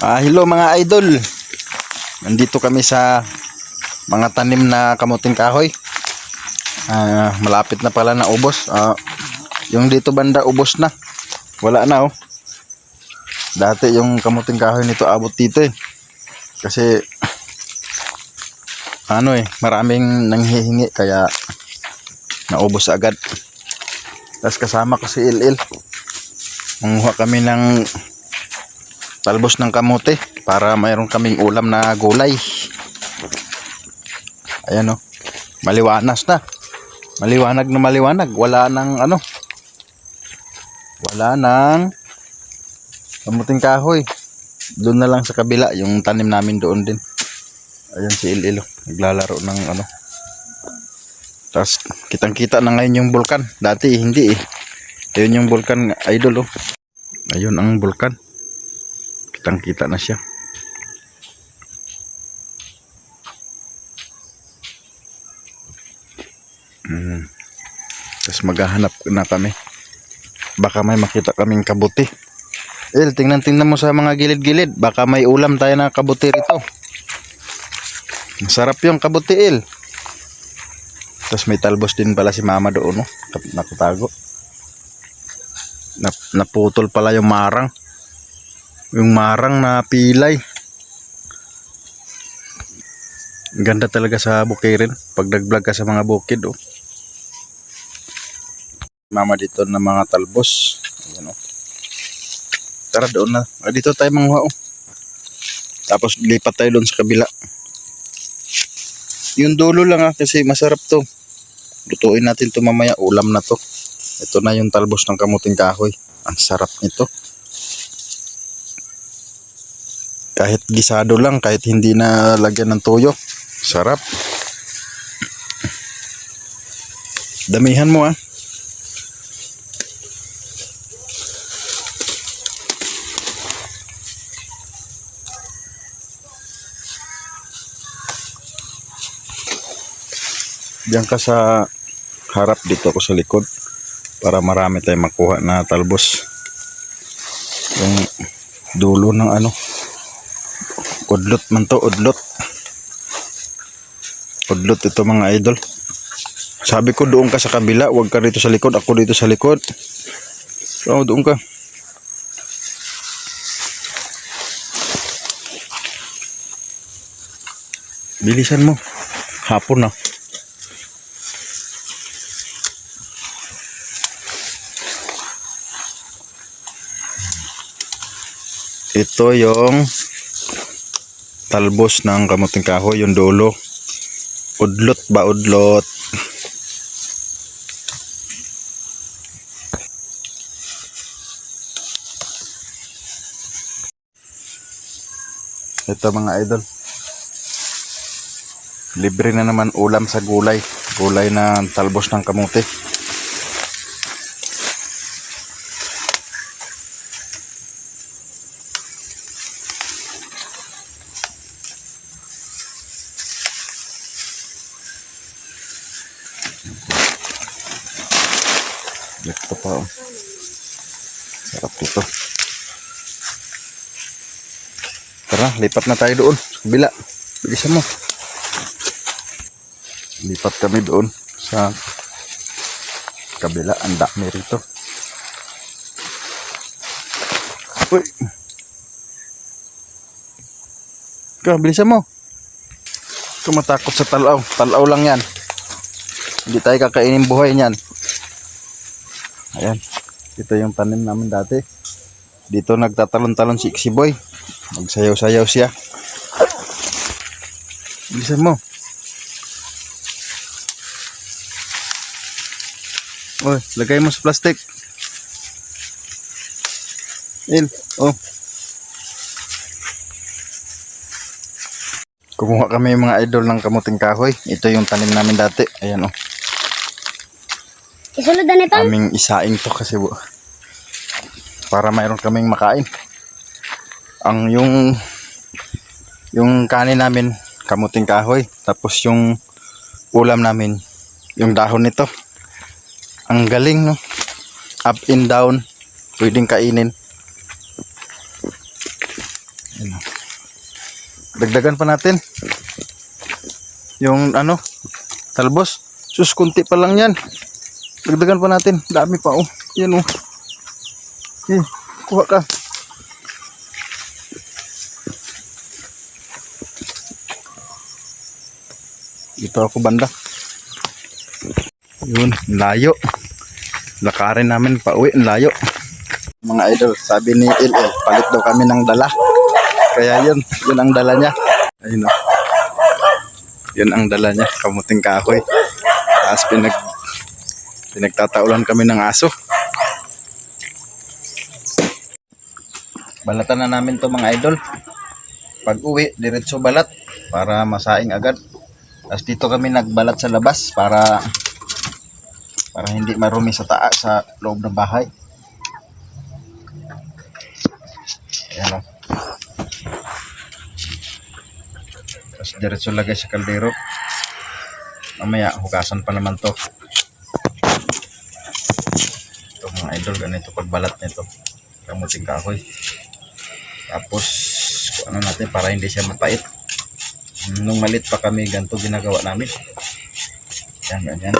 Hello mga idol. Nandito kami sa mga tanim na kamuting kahoy. Malapit na pala na ubos. Yung dito banda ubos na. Wala na oh. Dati yung kamuting kahoy nito abot dito eh. Kasi maraming nanghihingi kaya naubos agad. Tapos kasama ko si Il. Manguha kami ng talbos ng kamote para mayroon kaming ulam na gulay. Ayan oh. Maliwanas na. Maliwanag na maliwanag. Wala nang wala nang kamuting kahoy. Doon na lang sa kabila yung tanim namin doon din. Ayan si Il naglalaro ng Tapos kitang-kita na ngayon yung bulkan. Dati hindi eh. Ayun yung bulkan idol oh. Ayun ang bulkan. Kitang-kita na siya. Tapos maghahanap na kami. Baka may makita kaming kabuti. Tingnan mo sa mga gilid-gilid. Baka may ulam tayo na kabuti rito. Masarap yung kabuti Tapos may talbos din pala si mama doon nakatago. Naputol pala yung marang. Yung marang na pilay. Ganda talaga sa bukirin pag nag-vlog ka sa mga bukid oh. Mama dito na mga talbos. Ayan oh. Tara doon na. Dito tayo manguha oh. Tapos lipat tayo doon sa kabila. Yung dulo lang kasi masarap to. Lutuin natin to mamaya, ulam na to. Ito na yung talbos ng kamuting kahoy. Ang sarap nito. Kahit gisado lang, kahit hindi na lagyan ng toyo, sarap. Damihan mo Diyan ka sa harap, dito ako sa likod para marami tayong makuha na talbos. Yung dulo ng udlot man to, udlot ito mga idol. Sabi ko doon ka sa kabila, huwag ka dito sa likod, ako dito sa likod. So doon ka. Bilisan mo, hapon na. Ito yung talbos ng kamuting kahoy, yung dulo. Udlot ba, udlot? Ito mga idol. Libre na naman ulam sa gulay. Gulay na talbos ng kamote. Ito pa oh. Sarap ito. Tara, lipat na tayo doon sa kabila. Bilisan mo. Lipat kami doon sa kabila. Ang dami rito. Uy. Bilisan mo. Kung matakot sa talaw. Talaw lang yan. Hindi tayo kakainin buhay niyan. Ayan, ito yung tanim namin dati. Dito nagtatalon-talon si Ixiboy. Magsayaw-sayaw siya. Bilisan mo. Oy, lagay mo sa plastic. Oh. Kumuha kami mga idol ng kamuting kahoy. Ito yung tanim namin dati. Ayan oh. Isunod na nito? Aming isaing to kasi para mayroon kaming makain. Yung kanin namin kamuting kahoy, tapos yung ulam namin yung dahon nito. Ang galing no. Up and down, pwedeng kainin. Yun. Dagdagan pa natin. Yung ano, talbos. Sus, kunti pa lang yan. Dagdagan pa natin. Dami pa oh. Yan oh. Okay, kuha ka. Dito ako banda. Yun, layo. Lakarin namin pa uwi, layo. Mga idol, sabi ni LL, palit daw kami ng dala. Kaya yun ang dala niya. Ayun oh. Yun ang dala niya, kamuting kahoy. Tapos pinagtataulan kami ng aso. Balatan na namin to mga idol. Pag uwi, diretso balat para masaing agad. Tapos dito kami nagbalat sa labas para hindi marumi sa taas sa loob ng bahay. Ayan o. Tapos diretso lagay sa kaldero. Mamaya hugasan pa naman to. Ito mga idol, ganito pagbalat nito. Kamuting kahoy. Tapos ano natin para hindi siya mapait. Nung malit pa kami, ganito ginagawa namin. Yan, ganyan.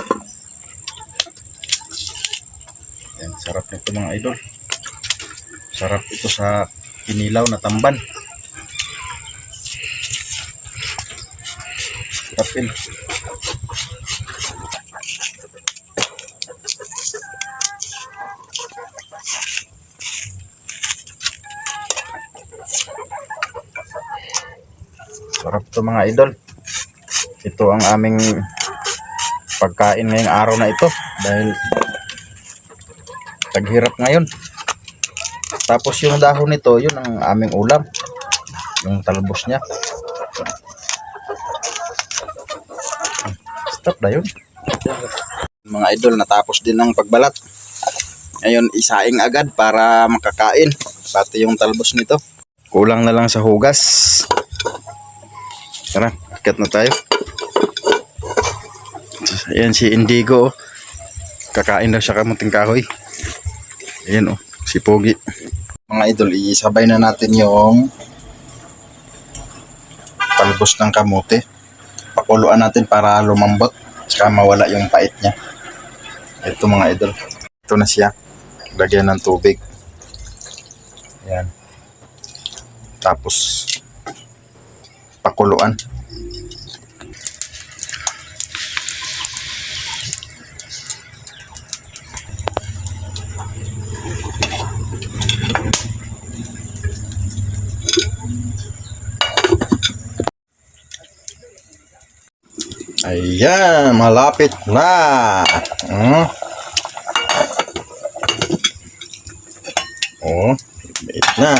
Yan, sarap nito mga idol. Sarap ito sa kinilaw na tamban. Sarapin. Sarap ito mga idol. Ito ang aming pagkain ngayong araw na ito dahil taghirap ngayon. Tapos yung dahon nito, yun ang aming ulam. Yung talbos niya. Stop na yun. Mga idol, natapos din ang pagbalat. Ngayon, isaing agad para makakain. Pati yung talbos nito. Kulang na lang sa hugas. Tara, akyat na tayo. Ayan si Indigo. Kakain daw siya kamuting kahoy. Ayan si Pogi. Mga idol, isabay na natin yung talbos ng kamote. Pakuluan natin para lumambot. Tsaka mawala yung pait niya. Ito mga idol. Ito na siya. Lagyan ng tubig. Ayan. Tapos pakuluan. Ayan, malapit na. Malapit na.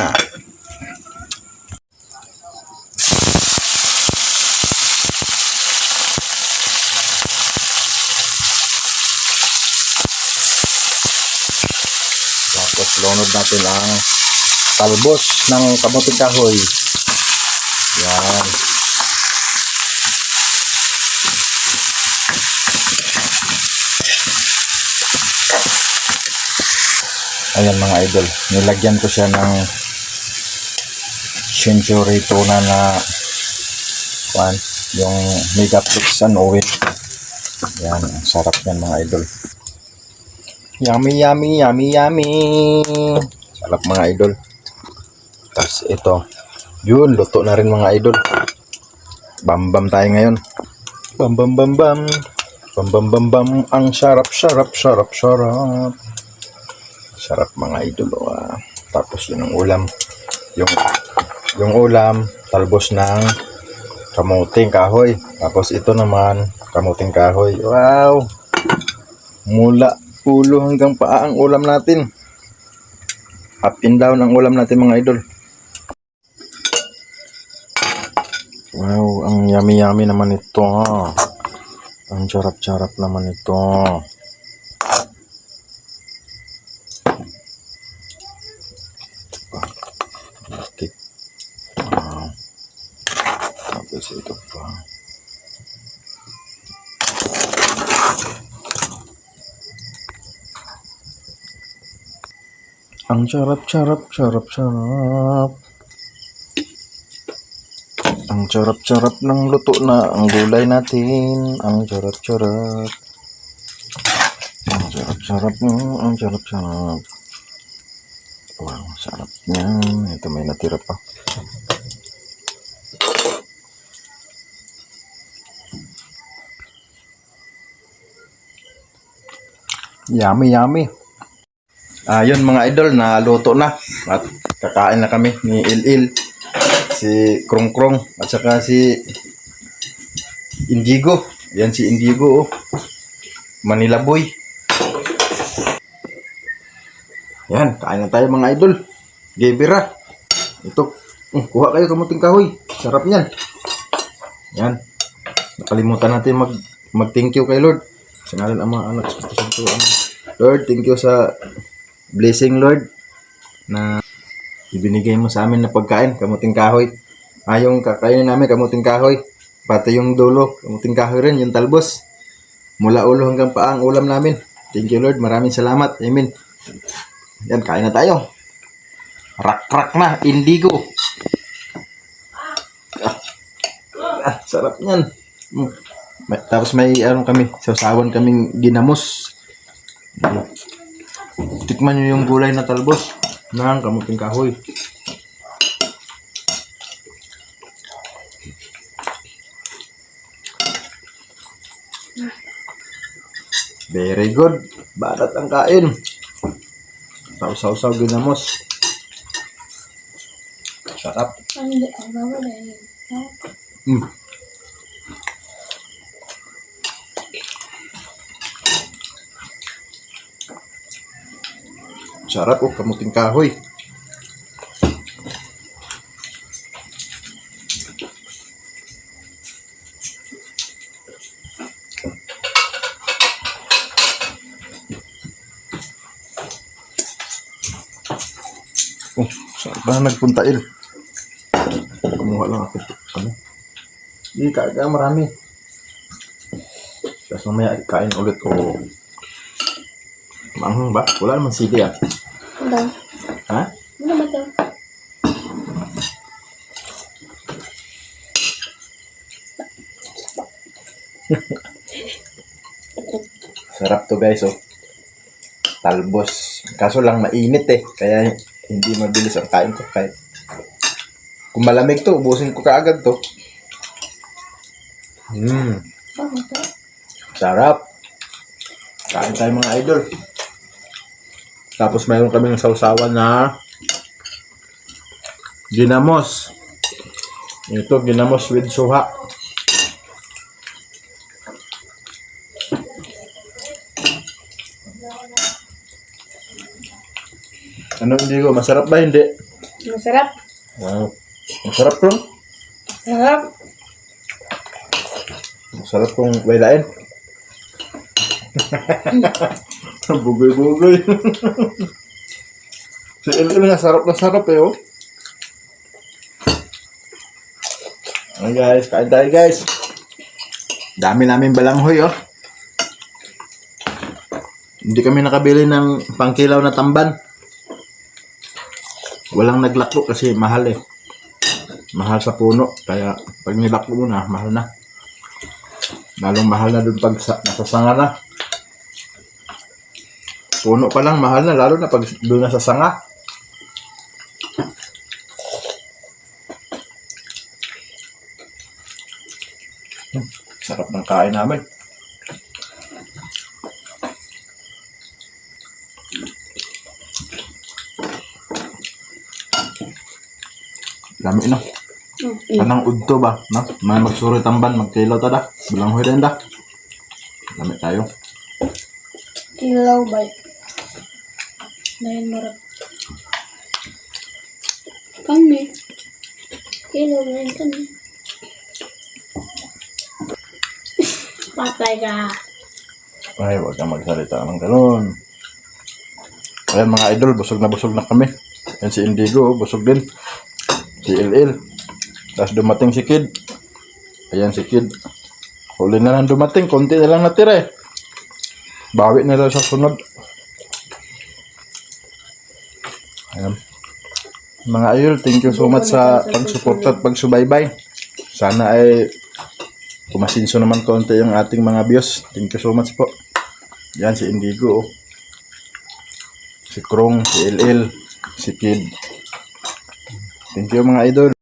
Tapos lunod natin ang talbos ng kamuting kahoy. Yan. Ayan mga idol, nilagyan ko siya ng century tuna na yung Megaplex and oil. Yan, ang sarap yan mga idol. Yummy, yummy, yummy, yummy. Sarap mga idol. Tapos ito, yun, luto na rin mga idol. Bam-bam tayo ngayon. Bam-bam-bam-bam. Bam-bam-bam-bam. Ang sarap, sarap, sarap, sarap. Sarap mga idol. Tapos yun ang ulam. Yung ulam, talbos ng kamuting kahoy. Tapos ito naman, kamuting kahoy. Wow! Mula ulo hanggang paa ang ulam natin. Up and down ang ulam natin mga idol. Wow, ang yummy-yummy naman ito. Ang sarap-sarap naman ito. Tapos ito pa. Ang sarap, sarap, sarap, sarap. Ang charap-charap ng luto na ang gulay natin. Ang charap-charap. Ang sarap-sarap mo. Ang sarap-sarap. Wow, sarap niyan. Ito may natira pa. Yummy, yummy. Ayun mga idol, naluto na. At kakain na kami ni Il, si Krong Krong, at saka si Indigo. Yan si Indigo, oh. Manila Boy. Yan, kain na tayo mga idol. Gebira. Ito, kuha kayo kamuting kahoy. Sarap niyan. Yan. Nakalimutan natin mag-thank you kay Lord. Sa ngalan ng mga anak sa Lord, thank you sa blessing, Lord, na ibinigay mo sa amin na pagkain, kamuting kahoy. Yung kakainin namin, kamuting kahoy. Pati yung dulo, kamuting kahoy rin, yung talbos. Mula ulo hanggang paa ang ulam namin. Thank you, Lord. Maraming salamat. Amen. Yan, kain na tayo. Rak-rak na, Indigo. Sarap niyan. Tapos may kami, sausawan kaming ginamos. Tikman nyo yung gulay na talbos ng kamuting kahoy. Very good. Barat ang kain. Sausaw-saw ginamos. Sarap. Sarap, oh, kamuting kahoy. Oh, saan ba nagpunta, Il? Kumuha lang ako. Ano? Hindi, kain ka marami. Tapos mamaya kain ulit ko. Manghang ba? Wala naman sili, ah. Wala. Ha? Wala ba ito? Sarap to, guys, oh. Talbos. Kaso lang mainit, eh. Kaya hindi mabilis ang kain ko. Kahit kung malamig to, ubusin ko kaagad to. Sarap. Kain tayo mga idol. Tapos mayroon kaming sausawan na ginamos. Ito, ginamos with suha. Ano, Indigo? Masarap ba? Hindi? Masarap. Wow. Masarap kung? Masarap. Masarap kung wailain. Bugoy-bugoy. Si Il nga, sarap na sarap, eh, oh. Okay, guys. Kain tayo, guys. Dami namin balanghoy, oh. Hindi kami nakabili ng pangkilaw na tamban. Walang naglako kasi mahal, eh. Mahal sa puno. Kaya pag nilako mo na, mahal na. Lalong mahal na dun pag nasasanga na. Puno pa lang, mahal na. Lalo na pag doon na sa sanga. Sarap ng kain namin. Dami na. Kanang udto ba? No? May magsuri tamban, magkilaw ta da. Balanghoy din da. Dami tayo. Kilaw ba? Dahil marap. Kami. Kilaw ba yun kami? Patay ka. Ay, huwag kang magsalita ng ganun. Ayan mga idol, busog na kami. Ayan si Indigo, busog din. Si Il. Tapos dumating si Kid. Ayan si Kid. Huli na lang dumating, konti na lang natira, eh. Bawi na lang sa sunod. Ayan. Mga idol, thank you so much sa pag-support at pag-subaybay. Sana ay kumasinso naman konti yung ating mga views. Thank you so much po. Yan si Indigo, oh. Si Krong, si LL, si Kid. Thank you mga idol.